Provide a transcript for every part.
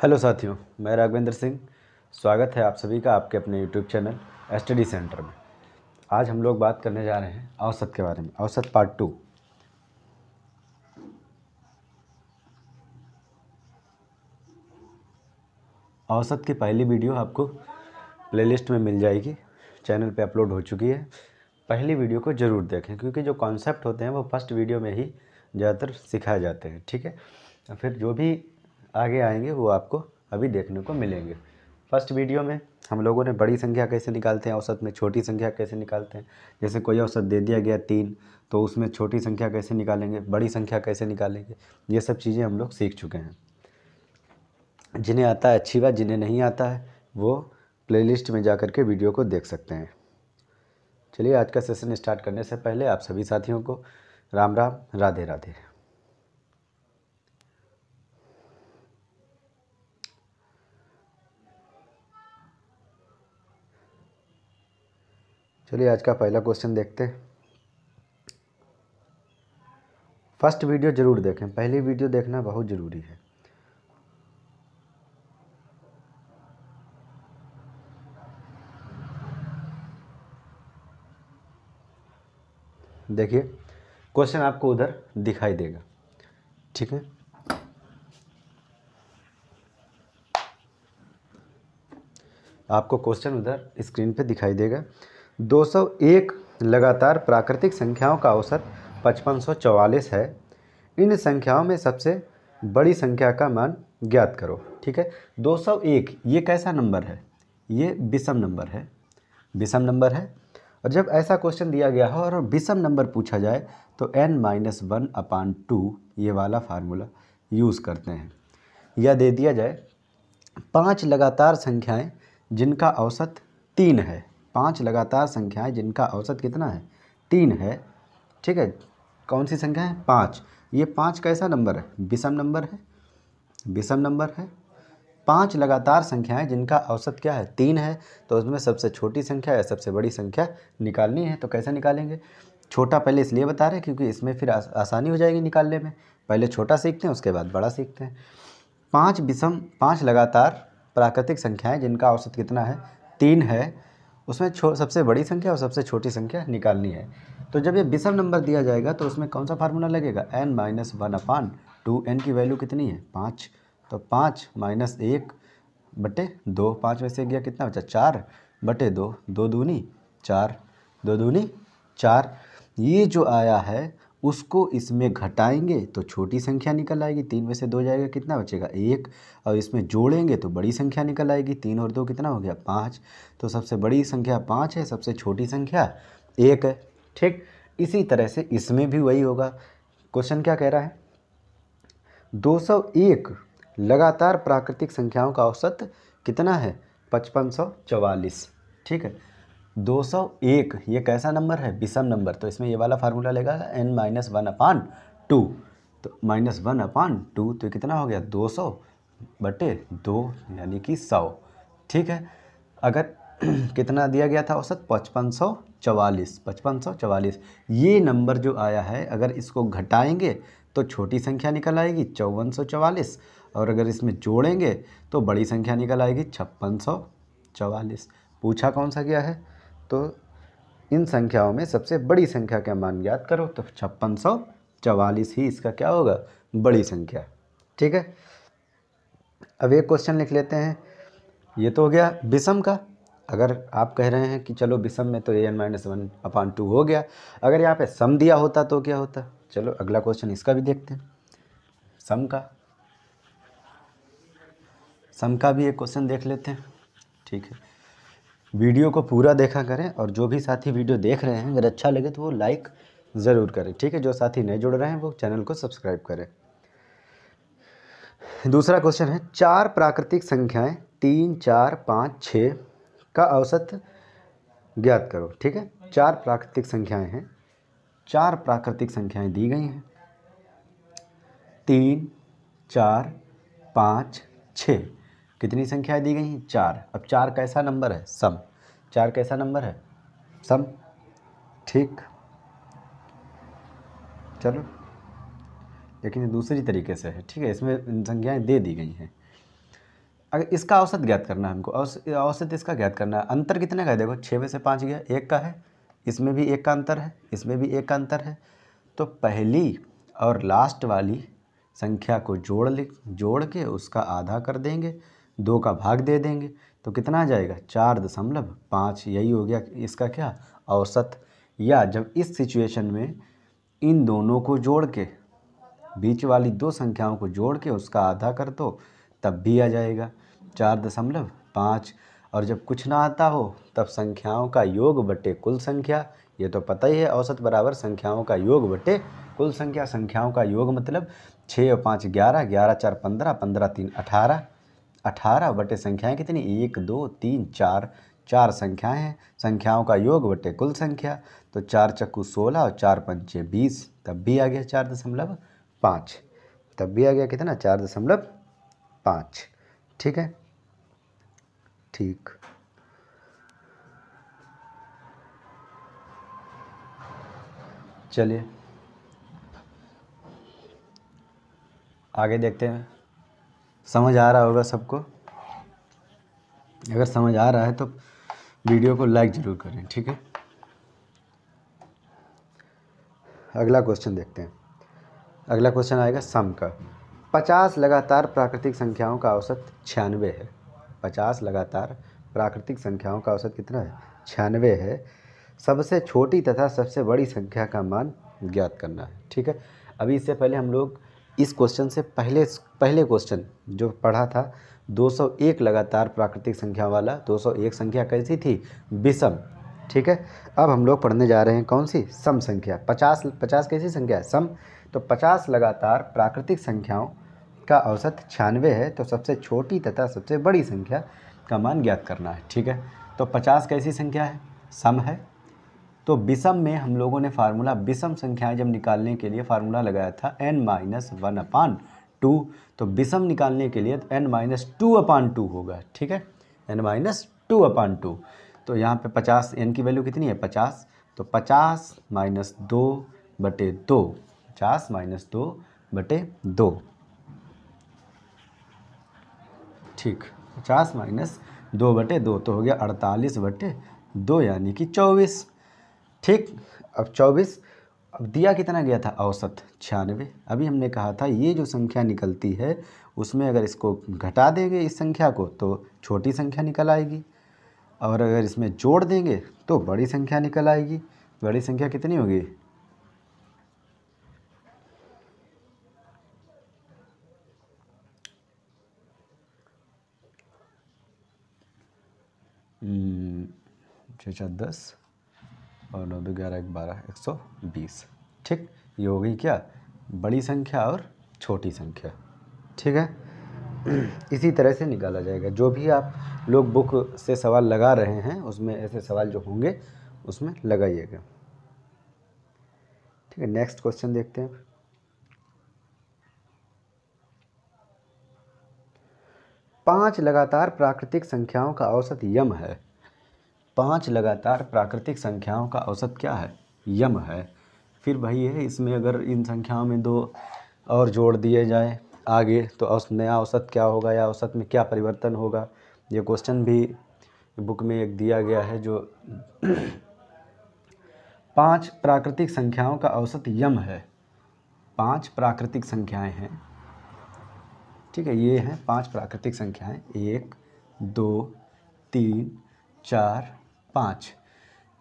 Hello साथियों, मैं राघवेंद्र सिंह। स्वागत है आप सभी का आपके अपने यूट्यूब चैनल स्टडी सेंटर में। आज हम लोग बात करने जा रहे हैं औसत के बारे में, औसत पार्ट 2। औसत की पहली वीडियो आपको प्लेलिस्ट में मिल जाएगी, चैनल पे अपलोड हो चुकी है। पहली वीडियो को ज़रूर देखें क्योंकि जो कॉन्सेप्ट होते हैं वो फर्स्ट वीडियो में ही ज़्यादातर सिखाए जाते हैं। ठीक है, फिर जो भी आगे आएंगे वो आपको अभी देखने को मिलेंगे। फर्स्ट वीडियो में हम लोगों ने बड़ी संख्या कैसे निकालते हैं औसत में, छोटी संख्या कैसे निकालते हैं। जैसे कोई औसत दे दिया गया 3, तो उसमें छोटी संख्या कैसे निकालेंगे, बड़ी संख्या कैसे निकालेंगे, ये सब चीज़ें हम लोग सीख चुके हैं। जिन्हें आता है अच्छी बात, जिन्हें नहीं आता है वो प्लेलिस्ट में जा कर के वीडियो को देख सकते हैं। चलिए, आज का सेशन स्टार्ट करने से पहले आप सभी साथियों को राम राम, राधे राधे। चलिए, आज का पहला क्वेश्चन देखते हैं। फर्स्ट वीडियो ज़रूर देखें, पहली वीडियो देखना बहुत ज़रूरी है। देखिए, क्वेश्चन आपको उधर दिखाई देगा। ठीक है, आपको क्वेश्चन उधर स्क्रीन पे दिखाई देगा। 201 लगातार प्राकृतिक संख्याओं का औसत 5544 है। इन संख्याओं में सबसे बड़ी संख्या का मान ज्ञात करो। ठीक है, 201 ये कैसा नंबर है? ये विषम नंबर है, विषम नंबर है। और जब ऐसा क्वेश्चन दिया गया हो और विषम नंबर पूछा जाए तो n-1/2 ये वाला फार्मूला यूज़ करते हैं। या दे दिया जाए 5 लगातार संख्याएं जिनका औसत 3 है, 5 लगातार संख्याएं जिनका औसत कितना है? 3 है। ठीक है, कौन सी संख्या है? 5। ये 5 कैसा नंबर है? विषम नंबर है, विषम नंबर है। 5 लगातार संख्याएं जिनका औसत क्या है? 3 है। तो उसमें सबसे छोटी संख्या या सबसे बड़ी संख्या निकालनी है। तो कैसे निकालेंगे? छोटा पहले इसलिए बता रहे हैं क्योंकि इसमें फिर आसानी हो जाएगी निकालने में। पहले छोटा सीखते हैं, उसके बाद बड़ा सीखते हैं। 5 लगातार प्राकृतिक संख्याएं जिनका औसत कितना है? 3 है। उसमें सबसे बड़ी संख्या और सबसे छोटी संख्या निकालनी है। तो जब ये विषम नंबर दिया जाएगा तो उसमें कौन सा फार्मूला लगेगा? n-1/2। n की वैल्यू कितनी है? 5। तो 5 - 1/2, 5 में से गया कितना बचा? 4/2, 2 दूनी 4, 2 दूनी 4। ये जो आया है उसको इसमें घटाएंगे तो छोटी संख्या निकल आएगी। 3 में से 2 जाएगा, कितना बचेगा? 1। और इसमें जोड़ेंगे तो बड़ी संख्या निकल आएगी। 3 और 2 कितना हो गया? 5। तो सबसे बड़ी संख्या 5 है, सबसे छोटी संख्या 1 है। ठीक, इसी तरह से इसमें भी वही होगा। क्वेश्चन क्या कह रहा है? 201 लगातार प्राकृतिक संख्याओं का औसत कितना है? 5544। ठीक है, 201 ये कैसा नंबर है? विषम नंबर। तो इसमें ये वाला फार्मूला लेगा n-1/2। तो -1/2 तो कितना हो गया? 200/2 यानी कि 100। ठीक है, अगर कितना दिया गया था औसत? 5544। 5544 ये नंबर जो आया है, अगर इसको घटाएंगे तो छोटी संख्या निकल आएगी 5444। और अगर इसमें जोड़ेंगे तो बड़ी संख्या निकल आएगी 5644। पूछा कौन सा गया है? तो इन संख्याओं में सबसे बड़ी संख्या का मान ज्ञात करो। तो 5644 ही इसका क्या होगा? बड़ी संख्या। ठीक है, अब एक क्वेश्चन लिख लेते हैं। ये तो हो गया विषम का। अगर आप कह रहे हैं कि चलो विषम में तो n-1/2 हो गया, अगर यहाँ पे सम दिया होता तो क्या होता? चलो अगला क्वेश्चन इसका भी देखते हैं। सम का भी एक क्वेश्चन देख लेते हैं। ठीक है, वीडियो को पूरा देखा करें और जो भी साथी वीडियो देख रहे हैं अगर अच्छा लगे तो वो लाइक ज़रूर करें। ठीक है, जो साथी नए जुड़ रहे हैं वो चैनल को सब्सक्राइब करें। दूसरा क्वेश्चन है, 4 प्राकृतिक संख्याएं 3, 4, 5, 6 का औसत ज्ञात करो। ठीक है, 4 प्राकृतिक संख्याएं हैं, 4 प्राकृतिक संख्याएं दी गई हैं, 3, 4, 5, 6। कितनी संख्याएं दी गई हैं? 4। अब 4 कैसा नंबर है? सम। 4 कैसा नंबर है? सम। ठीक, चलो, लेकिन दूसरी तरीके से है। ठीक है, इसमें संख्याएं दे दी गई हैं। अगर इसका औसत ज्ञात करना है हमको, औसत इसका ज्ञात करना है। अंतर कितने का है देखो, 6 में से 5 गया, 1 का है, इसमें भी 1 का अंतर है, इसमें भी 1 का अंतर है। तो पहली और लास्ट वाली संख्या को जोड़ के उसका आधा कर देंगे, 2 का भाग दे देंगे, तो कितना आ जाएगा 4.5। यही हो गया इसका क्या औसत। या जब इस सिचुएशन में इन दोनों को जोड़ के, बीच वाली 2 संख्याओं को जोड़ के उसका आधा कर दो, तब भी आ जाएगा 4.5। और जब कुछ ना आता हो तब संख्याओं का योग बटे कुल संख्या, ये तो पता ही है, औसत बराबर संख्याओं का योग बटे कुल संख्या। संख्याओं का योग मतलब 6 और 5 11, 11 4 15, 15 3 18, 18 बटे संख्याएं कितनी 1 2 3 4, 4 संख्याएं हैं, संख्याओं का योग बटे कुल संख्या। तो 4 चक्कू 16 और 4 पंचे 20, तब भी आ गया 4.5। तब भी आ गया कितना 4.5। ठीक है, ठीक। चलिए आगे देखते हैं। समझ आ रहा होगा सबको? अगर समझ आ रहा है तो वीडियो को लाइक ज़रूर करें, ठीक है। अगला क्वेश्चन देखते हैं। अगला क्वेश्चन आएगा सम का। 50 लगातार प्राकृतिक संख्याओं का औसत 96 है। 50 लगातार प्राकृतिक संख्याओं का औसत कितना है 96 है। सबसे छोटी तथा सबसे बड़ी संख्या का मान ज्ञात करना है, ठीक है। अभी इससे पहले हम लोग इस क्वेश्चन से पहले क्वेश्चन जो पढ़ा था 201 लगातार प्राकृतिक संख्या वाला, 201 संख्या कैसी थी विषम, ठीक है। अब हम लोग पढ़ने जा रहे हैं कौन सी सम संख्या। 50 कैसी संख्या है सम। तो 50 लगातार प्राकृतिक संख्याओं का औसत 96 है। तो सबसे छोटी तथा सबसे बड़ी संख्या का मान ज्ञात करना है, ठीक है। तो 50 कैसी संख्या है सम है। तो विषम में हम लोगों ने फार्मूला, विषम संख्याएं जब निकालने के लिए फार्मूला लगाया था n-1/2। तो विषम निकालने के लिए n-2/2 होगा, ठीक है, n-2/2। तो यहाँ पे 50 n की वैल्यू कितनी है 50। तो 50 - 2/2, 50 - 2/2, ठीक। 50 - 2/2 तो हो गया 48/2 यानी कि 24, ठीक। अब 24, अब दिया कितना गया था औसत 96। अभी हमने कहा था ये जो संख्या निकलती है उसमें अगर इसको घटा देंगे इस संख्या को तो छोटी संख्या निकल आएगी, और अगर इसमें जोड़ देंगे तो बड़ी संख्या निकल आएगी। बड़ी संख्या कितनी होगी छः 10 और 9 2 11 1 12 120, ठीक। ये हो गई क्या बड़ी संख्या और छोटी संख्या, ठीक है। इसी तरह से निकाला जाएगा। जो भी आप लोग बुक से सवाल लगा रहे हैं उसमें ऐसे सवाल जो होंगे उसमें लगाइएगा, ठीक है। नेक्स्ट क्वेश्चन देखते हैं। पाँच लगातार प्राकृतिक संख्याओं का औसत यम है। 5 लगातार प्राकृतिक संख्याओं का औसत क्या है यम है। फिर वही है, इसमें अगर इन संख्याओं में 2 और जोड़ दिए जाए आगे तो नया औसत क्या होगा या औसत में क्या परिवर्तन होगा। ये क्वेश्चन भी बुक में एक दिया गया है जो 5 प्राकृतिक संख्याओं का औसत यम है। 5 प्राकृतिक संख्याएं हैं, ठीक है। ये हैं 5 प्राकृतिक संख्याएं 1 2 3 4 5,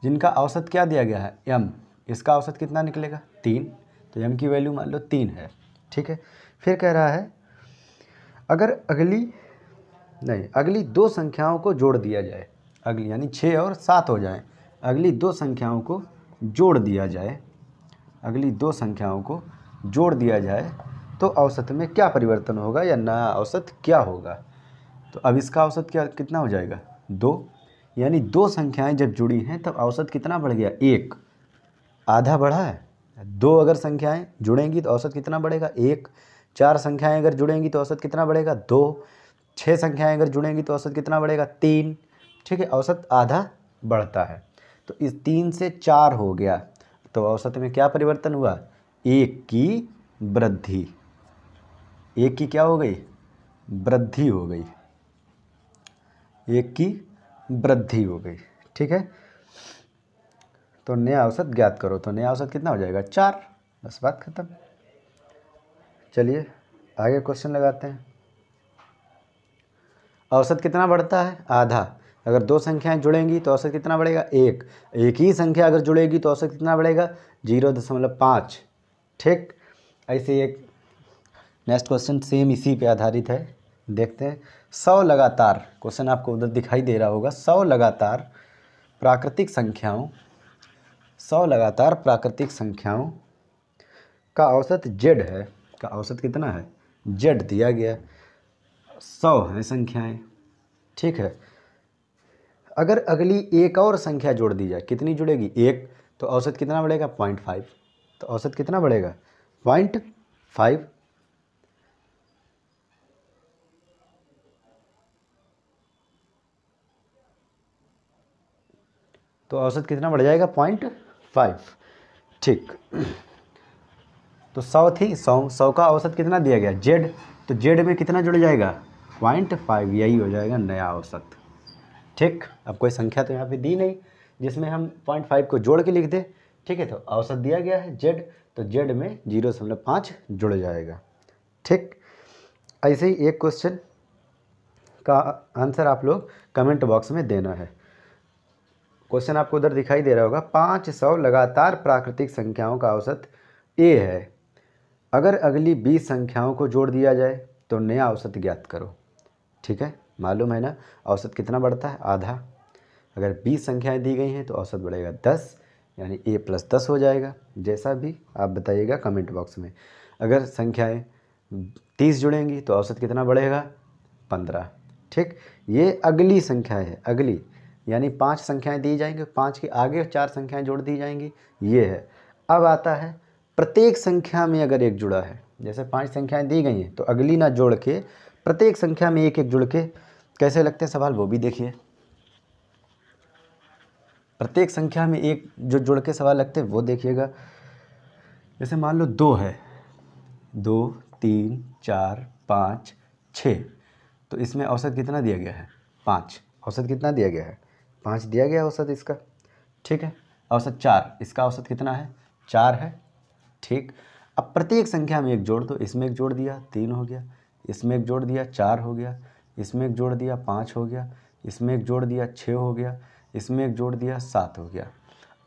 जिनका औसत क्या दिया गया है यम। इसका औसत कितना निकलेगा 3। तो यम की वैल्यू मान लो 3 है, ठीक है। फिर कह रहा है अगर अगली 2 संख्याओं को जोड़ दिया जाए, अगली यानी 6 और 7 हो जाए, अगली 2 संख्याओं को जोड़ दिया जाए, अगली 2 संख्याओं को जोड़ दिया जाए तो औसत में क्या परिवर्तन होगा या नया औसत क्या होगा। तो अब इसका औसत कितना हो जाएगा 2, यानी 2 संख्याएं जब जुड़ी हैं तब औसत कितना बढ़ गया 1, आधा बढ़ा है। 2 अगर संख्याएं जुड़ेंगी तो औसत कितना बढ़ेगा 1। 4 संख्याएं अगर जुड़ेंगी तो औसत कितना बढ़ेगा 2। 6 संख्याएं अगर जुड़ेंगी तो औसत कितना बढ़ेगा 3, ठीक है। औसत आधा बढ़ता है। तो इस 3 से 4 हो गया तो औसत में क्या परिवर्तन हुआ 1 की वृद्धि। 1 की क्या हो गई वृद्धि हो गई, 1 की वृद्धि हो गई। ठीक है, तो नया औसत ज्ञात करो। तो नया औसत कितना हो जाएगा 4, बस बात खत्म। चलिए आगे क्वेश्चन लगाते हैं। औसत कितना बढ़ता है आधा। अगर दो संख्याएं जुड़ेंगी तो औसत कितना बढ़ेगा 1। एक ही संख्या अगर जुड़ेगी तो औसत कितना बढ़ेगा 0.5। ठीक, ऐसे एक नेक्स्ट क्वेश्चन सेम इसी पे आधारित है, देखते हैं। 100 लगातार, क्वेश्चन आपको उधर दिखाई दे रहा होगा, 100 लगातार प्राकृतिक संख्याओं, 100 लगातार प्राकृतिक संख्याओं का औसत z है। का औसत कितना है z दिया गया, 100 है संख्याएं। ठीक है, अगर अगली एक और संख्या जोड़ दी जाए, कितनी जुड़ेगी 1, तो औसत कितना बढ़ेगा 0.5। तो औसत कितना बढ़ेगा 0.5। तो औसत कितना बढ़ जाएगा 0.5। ठीक, तो 100 थी, 100 का औसत कितना दिया गया z, तो z में कितना जुड़ जाएगा 0.5, यही हो जाएगा नया औसत। ठीक, अब कोई संख्या तो यहाँ पे दी नहीं जिसमें हम 0.5 को जोड़ के लिख दें। ठीक है, तो औसत दिया गया है z, तो z में 0.5 जुड़ जाएगा। ठीक, ऐसे ही एक क्वेश्चन का आंसर आप लोग कमेंट बॉक्स में देना है। क्वेश्चन आपको उधर दिखाई दे रहा होगा, 500 लगातार प्राकृतिक संख्याओं का औसत a है। अगर अगली 20 संख्याओं को जोड़ दिया जाए तो नया औसत ज्ञात करो। ठीक है, मालूम है ना औसत कितना बढ़ता है आधा। अगर 20 संख्याएं दी गई हैं तो औसत बढ़ेगा 10, यानी a + 10 हो जाएगा। जैसा भी आप बताइएगा कमेंट बॉक्स में। अगर संख्याएं 30 जुड़ेंगी तो औसत कितना बढ़ेगा 15। ठीक, ये अगली संख्या है, अगली, यानी 5 संख्याएं दी जाएंगी, 5 के आगे 4 संख्याएं जोड़ दी जाएंगी, ये है। अब आता है प्रत्येक संख्या में अगर एक जुड़ा है, जैसे 5 संख्याएं दी गई हैं तो अगली ना जोड़ के प्रत्येक संख्या में एक एक जुड़ के कैसे लगते हैं सवाल, वो भी देखिए। प्रत्येक संख्या में एक जो जुड़ के सवाल लगते हैं वो देखिएगा। जैसे मान लो 2 है, 2, 3, 4, 5, 6, तो इसमें औसत कितना दिया गया है 5। औसत कितना दिया गया है 5 दिया गया औसत इसका। ठीक है, औसत 4, इसका औसत कितना है 4 है। ठीक, अब प्रत्येक संख्या में एक जोड़ दो, इसमें एक जोड़ दिया 3 हो गया, इसमें एक जोड़ दिया 4 हो गया, इसमें एक जोड़ दिया 5 हो गया, इसमें एक जोड़ दिया 6 हो गया, इसमें एक जोड़ दिया 7 हो गया।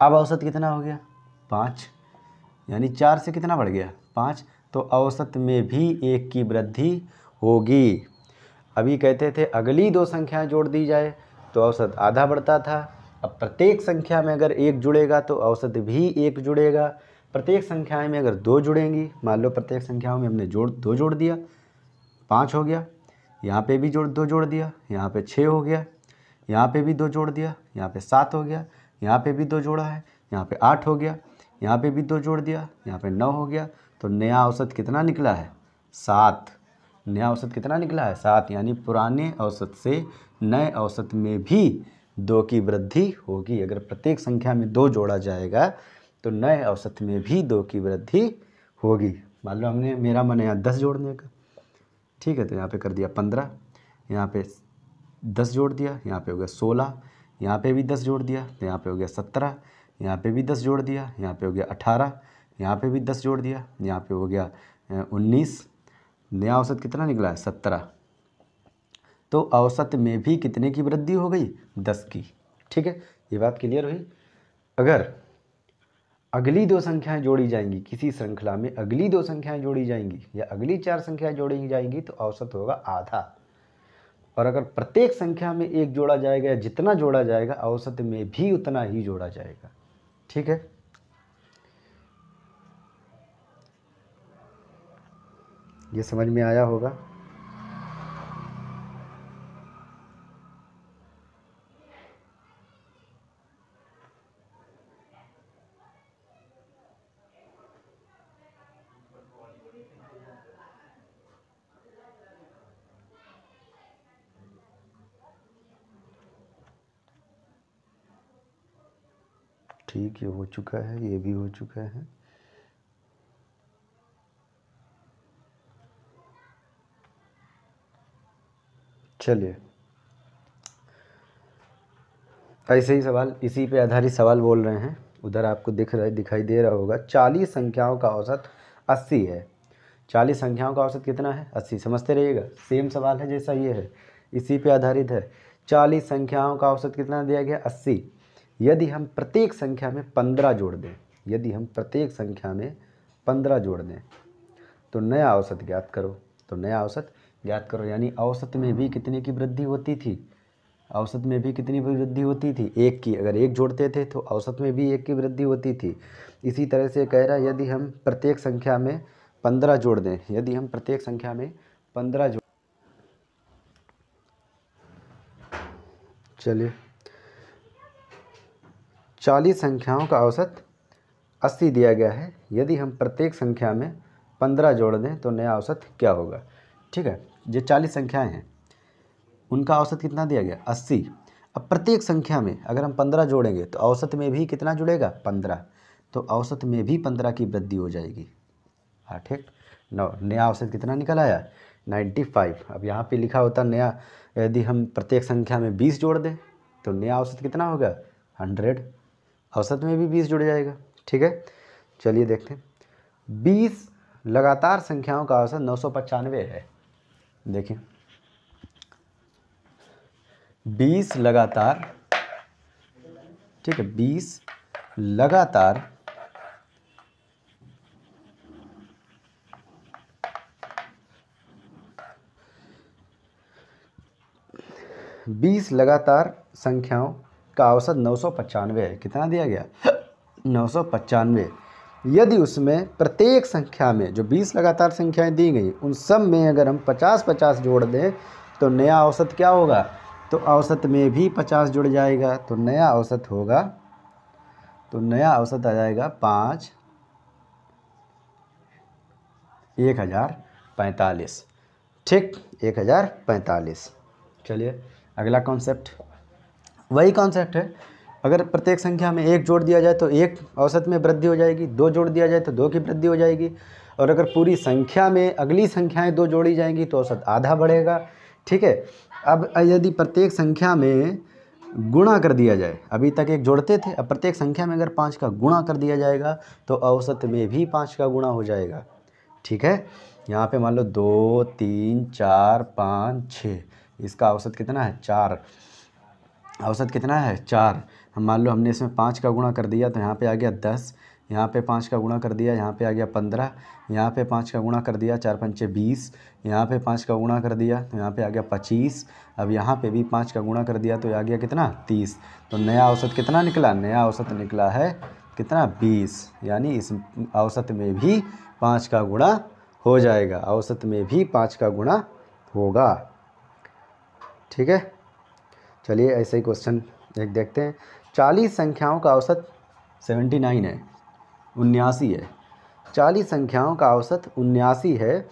अब औसत कितना हो गया 5, यानी 4 से कितना बढ़ गया 5, तो औसत में भी 1 की वृद्धि होगी। अभी कहते थे अगली 2 संख्याएं जोड़ दी जाए तो औसत आधा बढ़ता था। अब प्रत्येक संख्या में अगर 1 जुड़ेगा तो औसत भी 1 जुड़ेगा। प्रत्येक संख्याएं में अगर 2 जुड़ेंगी, मान लो प्रत्येक संख्याओं में हमने 2 जोड़ दिया, 5 हो गया, यहाँ पे भी 2 जोड़ दिया, यहाँ पे 6 हो गया, यहाँ पे भी 2 जोड़ दिया, यहाँ पे 7 हो गया, यहाँ पे भी 2 जोड़ा है, यहाँ पे 8 हो गया, यहाँ पे भी 2 जोड़ दिया, यहाँ पे 9 हो गया, तो नया औसत कितना निकला है 7। नया औसत कितना निकला है 7, यानी पुराने औसत से नए औसत में भी 2 की वृद्धि होगी। अगर प्रत्येक संख्या में 2 जोड़ा जाएगा तो नए औसत में भी 2 की वृद्धि होगी। मान लो हमने, मेरा मन है यहाँ 10 जोड़ने का, ठीक है, तो यहाँ पे कर दिया 15, यहाँ पे 10 जोड़ दिया, यहाँ पे हो गया 16, यहाँ पे भी 10 जोड़ दिया तो यहाँ पे हो गया 17, यहाँ पे भी 10 जोड़ दिया, यहाँ पे हो गया 18, यहाँ पे भी 10 जोड़ दिया, यहाँ पे हो गया 19। नया औसत कितना निकला है 17। तो औसत में भी कितने की वृद्धि हो गई 10 की। ठीक है, ये बात क्लियर हुई। अगर अगली 2 संख्याएं जोड़ी जाएंगी, किसी श्रृंखला में अगली 2 संख्याएं जोड़ी जाएंगी या अगली 4 संख्याएं जोड़ी जाएंगी तो औसत होगा आधा। और अगर प्रत्येक संख्या में एक जोड़ा जाएगा या जितना जोड़ा जाएगा औसत में भी उतना ही जोड़ा जाएगा। ठीक है, ये समझ में आया होगा। ठीक, ये हो चुका है, ये भी हो चुका है। चलिए ऐसे ही सवाल, इसी पे आधारित सवाल बोल रहे हैं। उधर आपको दिखाई दे रहा होगा 40 संख्याओं का औसत 80 है। 40 संख्याओं का औसत कितना है? 80। समझते रहिएगा, सेम सवाल है जैसा ये है, इसी पे आधारित है। 40 संख्याओं का औसत कितना दिया गया? 80। यदि हम प्रत्येक संख्या में 15 जोड़ दें, यदि हम प्रत्येक संख्या में 15 जोड़ दें तो नया औसत ज्ञात करो। तो नया औसत ज्ञात करो, यानी औसत में भी कितने की वृद्धि होती थी? औसत में भी कितनी वृद्धि होती थी? 1 की। अगर 1 जोड़ते थे तो औसत में भी 1 की वृद्धि होती थी। इसी तरह से कह रहा है यदि हम प्रत्येक संख्या में 15 जोड़ दें, यदि हम प्रत्येक संख्या में 15 जोड़, चलिए 40 संख्याओं का औसत 80 दिया गया है। यदि हम प्रत्येक संख्या में 15 जोड़ दें तो नया औसत क्या होगा? ठीक है, जो 40 संख्याएं हैं उनका औसत कितना दिया गया? 80। अब प्रत्येक संख्या में अगर हम 15 जोड़ेंगे तो औसत में भी कितना जुड़ेगा? 15। तो औसत में भी 15 की वृद्धि हो जाएगी। हाँ ठीक। नया औसत कितना निकल आया? 95। अब यहाँ पे लिखा होता नया, यदि हम प्रत्येक संख्या में 20 जोड़ दें तो नया औसत कितना होगा? 100। औसत में भी 20 जुड़ जाएगा। ठीक है, चलिए देखते हैं। 20 लगातार संख्याओं का औसत 995 है। देखिए 20 लगातार, ठीक है, 20 लगातार संख्याओं का औसत 995 है। कितना दिया गया? 995। यदि उसमें प्रत्येक संख्या में जो 20 लगातार संख्याएं दी गई उन सब में अगर हम 50-50 जोड़ दें तो नया औसत क्या होगा? तो औसत में भी 50 जुड़ जाएगा। तो नया औसत होगा, तो नया औसत आ जाएगा 1045। ठीक, 1045। चलिए अगला कॉन्सेप्ट, वही कॉन्सेप्ट है। अगर प्रत्येक संख्या में 1 जोड़ दिया जाए तो 1 औसत में वृद्धि हो जाएगी, 2 जोड़ दिया जाए तो 2 की वृद्धि हो जाएगी, और अगर पूरी संख्या में अगली संख्याएं 2 जोड़ी जाएंगी तो औसत आधा बढ़ेगा। ठीक है, अब यदि प्रत्येक संख्या में गुणा कर दिया जाए, अभी तक 1 जोड़ते थे, अब प्रत्येक संख्या में अगर 5 का गुणा कर दिया जाएगा तो औसत में भी 5 का गुणा हो जाएगा। ठीक है, यहाँ पे मान लो 2, 3, 4, 5, 6, इसका औसत कितना है? 4। औसत कितना है? 4। हम मान लो हमने इसमें 5 का गुणा कर दिया तो यहाँ पे आ गया 10, यहाँ पे 5 का गुणा कर दिया, यहाँ पे आ गया 15, यहाँ पे 5 का गुणा कर दिया, 4 पंचे 20, यहाँ पे 5 का गुणा कर दिया तो यहाँ पे आ गया 25। अब यहाँ पे भी 5 का गुणा कर दिया तो आ गया कितना? 30। तो नया औसत कितना निकला? नया औसत निकला है कितना? 20। यानी इस औसत में भी 5 का गुणा हो जाएगा, औसत में भी 5 का गुणा होगा। ठीक है, चलिए ऐसे ही क्वेश्चन एक देखते हैं। 40 संख्याओं का औसत 79 है, 79 है। 40 संख्याओं का औसत 79 है।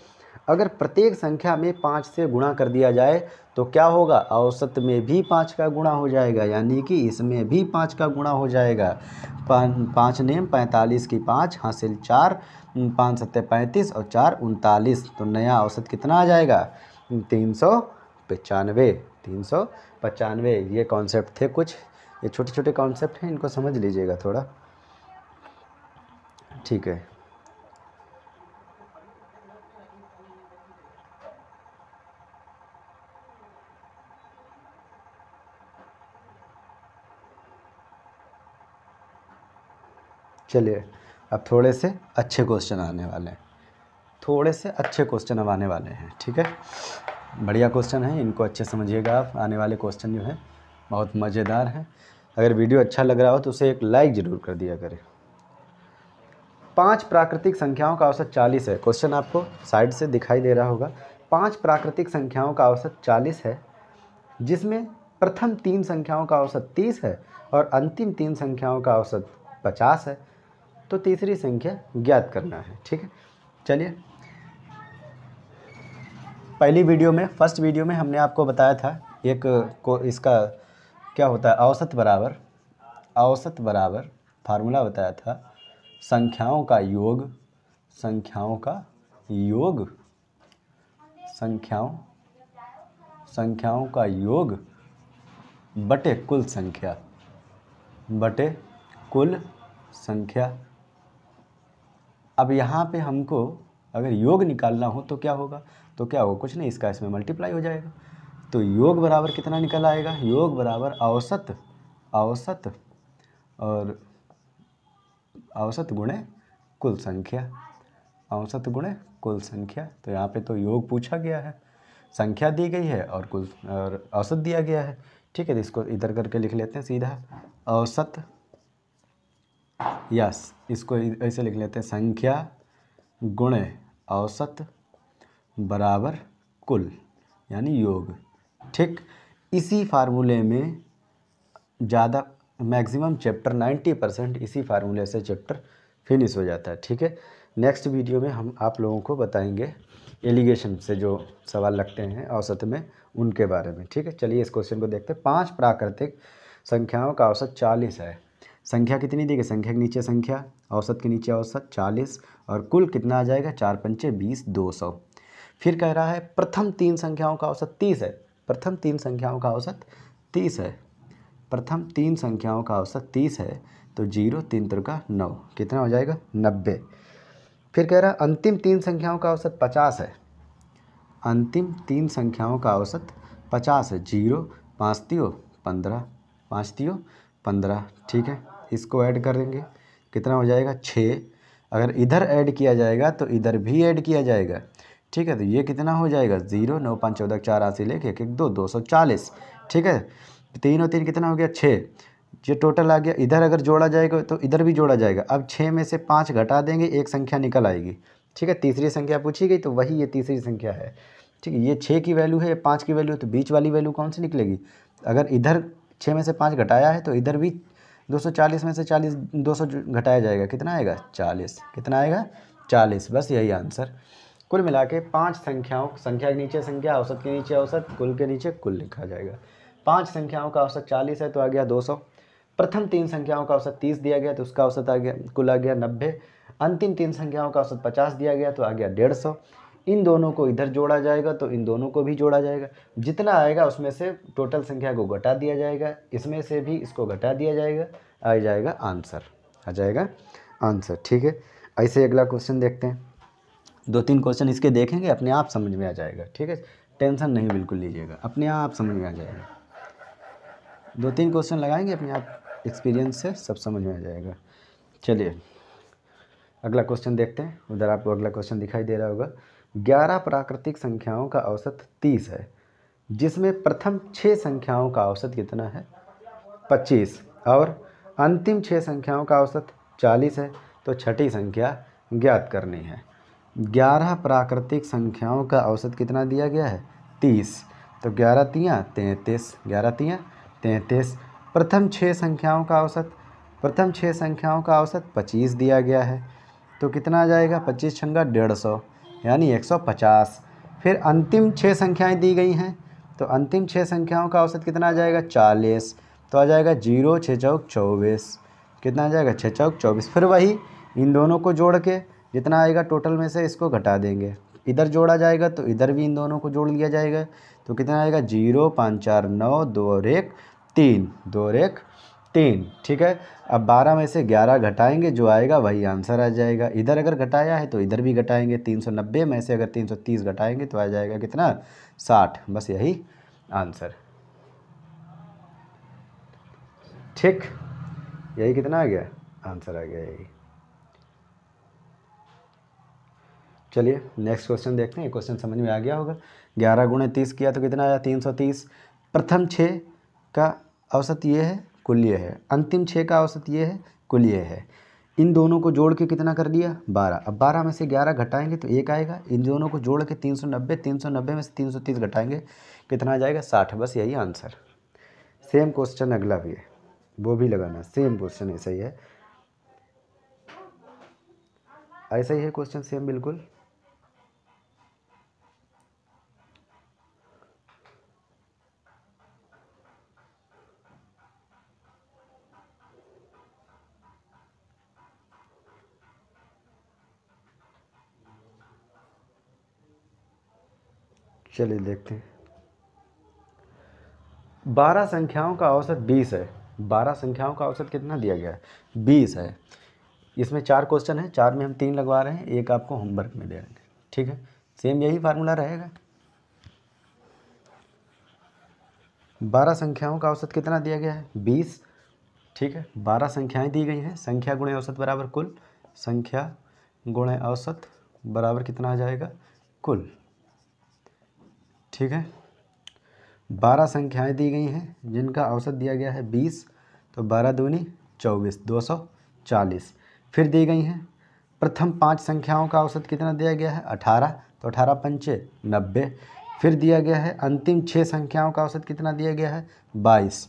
अगर प्रत्येक संख्या में 5 से गुणा कर दिया जाए तो क्या होगा? औसत में भी 5 का गुणा हो जाएगा, यानी कि इसमें भी 5 का गुणा हो जाएगा। 5 नेम 45 की 5 हासिल 4, 5 सत्ते 35 और 4 39। तो नया औसत कितना आ जाएगा? 395। 395। ये कॉन्सेप्ट थे कुछ, ये छोटे छोटे कॉन्सेप्ट हैं, इनको समझ लीजिएगा थोड़ा। ठीक है, चलिए अब थोड़े से अच्छे क्वेश्चन आने वाले हैं, थोड़े से अच्छे क्वेश्चन अब आने वाले हैं। ठीक है, बढ़िया क्वेश्चन है, इनको अच्छे समझिएगा आप। आने वाले क्वेश्चन जो है बहुत मज़ेदार हैं। अगर वीडियो अच्छा लग रहा हो तो उसे एक लाइक ज़रूर कर दिया करें। 5 प्राकृतिक संख्याओं का औसत 40 है। क्वेश्चन आपको साइड से दिखाई दे रहा होगा। 5 प्राकृतिक संख्याओं का औसत 40 है, जिसमें प्रथम 3 संख्याओं का औसत 30 है और अंतिम 3 संख्याओं का औसत 50 है। तो तीसरी संख्या ज्ञात करना है। ठीक है, चलिए पहली वीडियो में, फर्स्ट वीडियो में हमने आपको बताया था एक को, इसका क्या होता है? औसत बराबर, औसत बराबर फार्मूला बताया था संख्याओं का योग, संख्याओं का योग, संख्याओं का योग बटे कुल संख्या। बटे कुल संख्या। अब यहाँ पे हमको अगर योग निकालना हो तो क्या होगा, तो क्या होगा, कुछ नहीं, इसका इसमें मल्टीप्लाई हो जाएगा। तो योग बराबर कितना निकल आएगा, योग बराबर औसत, औसत और औसत गुणे कुल संख्या, औसत गुणे कुल संख्या। तो यहाँ पे तो योग पूछा गया है, संख्या दी गई है और कुल और औसत दिया गया है। ठीक है, तो इसको इधर करके लिख लेते हैं सीधा, औसत, यस इसको ऐसे लिख लेते हैं, संख्या गुणे औसत बराबर कुल यानी योग। ठीक, इसी फार्मूले में ज़्यादा मैक्सिमम चैप्टर 90% इसी फार्मूले से चैप्टर फिनिश हो जाता है। ठीक है, नेक्स्ट वीडियो में हम आप लोगों को बताएंगे एलिगेशन से जो सवाल लगते हैं औसत में उनके बारे में। ठीक है, चलिए इस क्वेश्चन को देखते हैं। 5 प्राकृतिक संख्याओं का औसत 40 है। संख्या कितनी दी गई, संख्या के नीचे संख्या, औसत के नीचे औसत 40 और कुल कितना आ जाएगा, 4 पंचे 20, 200। फिर कह रहा है प्रथम 3 संख्याओं का औसत 30 है। प्रथम 3 संख्याओं का औसत 30 है। प्रथम 3 संख्याओं का औसत 30 है, तो 0 3 त्रिका 9, कितना हो जाएगा, 90। फिर कह रहा है अंतिम 3 संख्याओं का औसत 50 है। अंतिम 3 संख्याओं का औसत 50 है। 0 5 तियो 15, 5 तियो 15। ठीक है, इसको ऐड करेंगे, कितना हो जाएगा, 6। अगर इधर ऐड किया जाएगा तो इधर भी ऐड किया जाएगा। ठीक है, तो ये कितना हो जाएगा, 0 9 5 14 4 80 लेके 1 1 2 240। ठीक है, 3 और 3 कितना हो गया, 6। ये टोटल आ गया। इधर अगर जोड़ा जाएगा तो इधर भी जोड़ा जाएगा। अब 6 में से 5 घटा देंगे, एक संख्या निकल आएगी। ठीक है, तीसरी संख्या पूछी गई तो वही ये तीसरी संख्या है। ठीक है, ये 6 की वैल्यू है, 5 की वैल्यू है, तो बीच वाली वैल्यू कौन सी निकलेगी। अगर इधर 6 में से 5 घटाया है तो इधर भी 240 में से 40 200 घटाया जाएगा, कितना आएगा, 40। कितना आएगा, 40। बस यही आंसर। कुल मिला के 5 संख्याओं, संख्या के नीचे संख्या, औसत के नीचे औसत, कुल के नीचे कुल लिखा जाएगा। 5 संख्याओं का औसत 40 है तो आ गया 200। प्रथम 3 संख्याओं का औसत 30 दिया गया तो उसका औसत आ गया, कुल आ गया 90। अंतिम 3 संख्याओं का औसत 50 दिया गया तो आ गया 150। इन दोनों को इधर जोड़ा जाएगा तो इन दोनों को भी जोड़ा जाएगा। जितना आएगा उसमें से टोटल संख्या को घटा दिया जाएगा, इसमें से भी इसको घटा दिया जाएगा, आ जाएगा आंसर, आ जाएगा आंसर। ठीक है, ऐसे अगला क्वेश्चन देखते हैं। 2-3 क्वेश्चन इसके देखेंगे, अपने आप समझ में आ जाएगा। ठीक है, टेंशन नहीं बिल्कुल लीजिएगा, अपने आप समझ में आ जाएगा। 2-3 क्वेश्चन लगाएंगे, अपने आप एक्सपीरियंस से सब समझ में आ जाएगा। चलिए अगला क्वेश्चन देखते हैं। उधर आपको अगला क्वेश्चन दिखाई दे रहा होगा। 11 प्राकृतिक संख्याओं का औसत 30 है, जिसमें प्रथम 6 संख्याओं का औसत कितना है, 25 और अंतिम 6 संख्याओं का औसत 40 है, तो छठी संख्या ज्ञात करनी है। 11 प्राकृतिक संख्याओं का औसत कितना दिया गया है, 30, तो 11 तियाँ 33, 11 तियाँ 33। प्रथम 6 संख्याओं का औसत, प्रथम 6 संख्याओं का औसत 25 दिया गया है, तो कितना आ जाएगा, 25 छंगा 150 यानी 150। फिर अंतिम 6 संख्याएं दी गई हैं, तो अंतिम 6 संख्याओं का औसत कितना आ जाएगा, 40, तो आ जाएगा 0 6 चौक 24, कितना आ जाएगा, 6 चौक 24। फिर वही इन दोनों को जोड़ के जितना आएगा टोटल में से इसको घटा देंगे, इधर जोड़ा जाएगा तो इधर भी इन दोनों को जोड़ लिया जाएगा, तो कितना आएगा, 0 5 4 9 2 और 1 3, 2 और 1 3। ठीक है, अब 12 में से 11 घटाएंगे, जो आएगा वही आंसर आ जाएगा। इधर अगर घटाया है तो इधर भी घटाएंगे, 390 में से अगर 330 घटाएंगे तो आ जाएगा कितना, 60। बस यही आंसर। ठीक, यही कितना आ गया, आंसर आ गया यही। चलिए नेक्स्ट क्वेश्चन देखते हैं। क्वेश्चन समझ में आ गया होगा। 11 गुणे 30 किया तो कितना आया, 330। प्रथम 6 का औसत ये है, कुल ये है। अंतिम 6 का औसत ये है, कुल ये है। इन दोनों को जोड़ के कितना कर दिया, 12। अब 12 में से 11 घटाएंगे तो 1 आएगा। इन दोनों को जोड़ के 390, 390 में से 330 घटाएंगे, कितना आ जाएगा, 60। बस यही आंसर। सेम क्वेश्चन अगला भी है, वो भी लगाना, सेम क्वेश्चन ऐसा ही है, ऐसा ही है क्वेश्चन सेम बिल्कुल। चलिए देखते हैं। 12 संख्याओं का औसत 20 है, 12 संख्याओं का औसत कितना दिया गया है? 20 है। इसमें 4 क्वेश्चन है, 4 में हम 3 लगवा रहे हैं, एक आपको होमवर्क में दे देंगे। ठीक है, सेम यही फार्मूला रहेगा। 12 संख्याओं का औसत कितना दिया गया है? 20। ठीक है, 12 संख्याएं दी गई हैं, संख्या गुणे औसत बराबर कुल, संख्या गुणे औसत बराबर कितना आ जाएगा? कुल। ठीक है, 12 संख्याएं दी गई हैं जिनका औसत दिया गया है 20, तो 12 दूनी 24, 240। फिर दी गई हैं प्रथम 5 संख्याओं का औसत कितना दिया गया है? 18, तो 18 पंचे 90। फिर दिया गया है अंतिम 6 संख्याओं का औसत कितना दिया गया है? 22,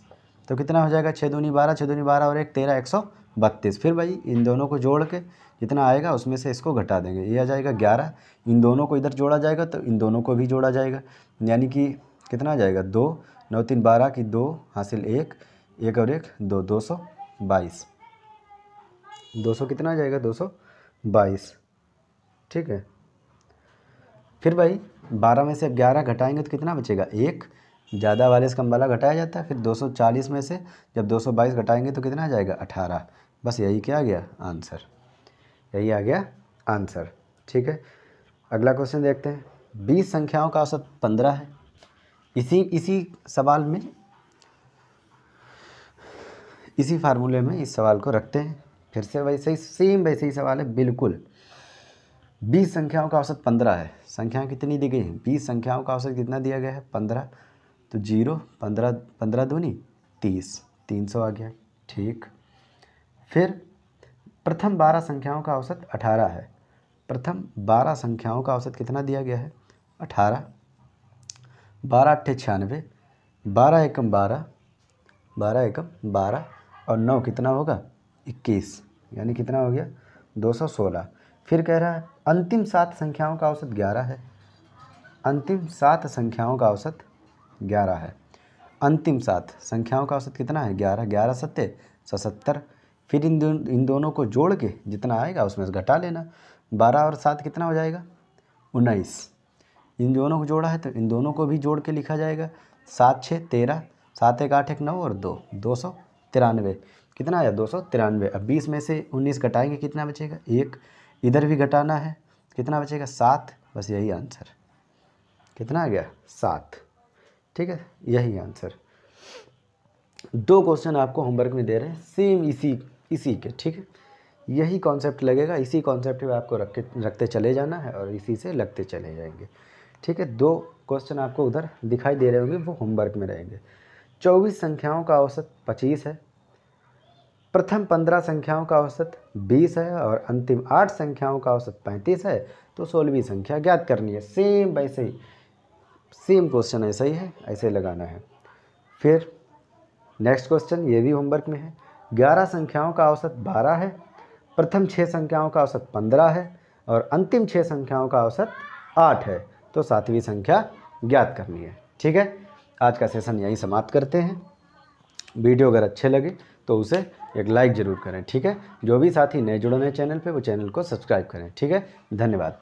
तो कितना हो जाएगा? 6 दूनी 12, 6 दूनी 12 और 1 13, 132। फिर भाई इन दोनों को जोड़ के जितना आएगा उसमें से इसको घटा देंगे, ये आ जाएगा 11। इन दोनों को इधर जोड़ा जाएगा तो इन दोनों को भी जोड़ा जाएगा, यानी कि कितना आ जाएगा? 2 9 3 12 की 2 हासिल 1, 1 और 1 2, 222। 200 कितना आ जाएगा? 222। ठीक है, फिर भाई 12 में से 11 घटाएंगे तो कितना बचेगा? 1। ज़्यादा वाले से कम वाला घटाया जाता है। फिर 240 में से जब 222 घटाएंगे तो कितना आ जाएगा? 18। बस यही क्या आ गया? आंसर। यही आ गया आंसर। ठीक है, अगला क्वेश्चन देखते हैं। 20 संख्याओं का औसत 15 है। इसी सवाल में, इसी फार्मूले में इस सवाल को रखते हैं। फिर से वैसे ही सेम वैसे ही सवाल है बिल्कुल। 20 संख्याओं का औसत 15 है। संख्याएं कितनी दी गई हैं? 20 संख्याओं का औसत कितना दिया गया है? 15, तो 0 15 15 दूनी 30, 300 आ गया। ठीक, फिर प्रथम 12 संख्याओं का औसत 18 है। प्रथम 12 संख्याओं का औसत कितना दिया गया है? 18। 12 अट्ठे 96, 12 एकम 12, 12 एकम 12 और 9 कितना होगा? 21, यानी कितना हो गया? 216। फिर कह रहा है अंतिम 7 संख्याओं का औसत 11 है। अंतिम 7 संख्याओं का औसत 11 है। अंतिम 7 संख्याओं का औसत कितना है? 11। 11 सत्ते 77। फिर इन दोनों को जोड़ के जितना आएगा उसमें से घटा लेना। 12 और 7 कितना हो जाएगा? 19। इन दोनों को जोड़ा है तो इन दोनों को भी जोड़ के लिखा जाएगा। 7 6 13, 7 1 8 1 9 और 2, 293। कितना आया? 293। अब 20 में से 19 घटाएंगे, कितना बचेगा? 1। इधर भी घटाना है, कितना बचेगा? 7। बस यही आंसर। कितना आ गया? 7। ठीक है, यही आंसर। 2 क्वेश्चन आपको होमवर्क में दे रहे हैं सेम इसी के। ठीक है, यही कॉन्सेप्ट लगेगा, इसी कॉन्सेप्ट में आपको रखते चले जाना है और इसी से लगते चले जाएंगे। ठीक है, 2 क्वेश्चन आपको उधर दिखाई दे रहे होंगे, वो होमवर्क में रहेंगे। 24 संख्याओं का औसत 25 है। प्रथम 15 संख्याओं का औसत 20 है और अंतिम 8 संख्याओं का औसत 35 है, तो 16वीं संख्या ज्ञात करनी है। सेम वैसे ही सेम क्वेश्चन ऐसा ही है, ऐसे लगाना है। फिर नेक्स्ट क्वेश्चन, ये भी होमवर्क में है। 11 संख्याओं का औसत 12 है। प्रथम 6 संख्याओं का औसत 15 है और अंतिम 6 संख्याओं का औसत 8 है, तो 7वीं संख्या ज्ञात करनी है। ठीक है, आज का सेशन यहीं समाप्त करते हैं। वीडियो अगर अच्छे लगे तो उसे एक लाइक ज़रूर करें। ठीक है, जो भी साथी नए जुड़े हैं चैनल पे वो चैनल को सब्सक्राइब करें। ठीक है, धन्यवाद।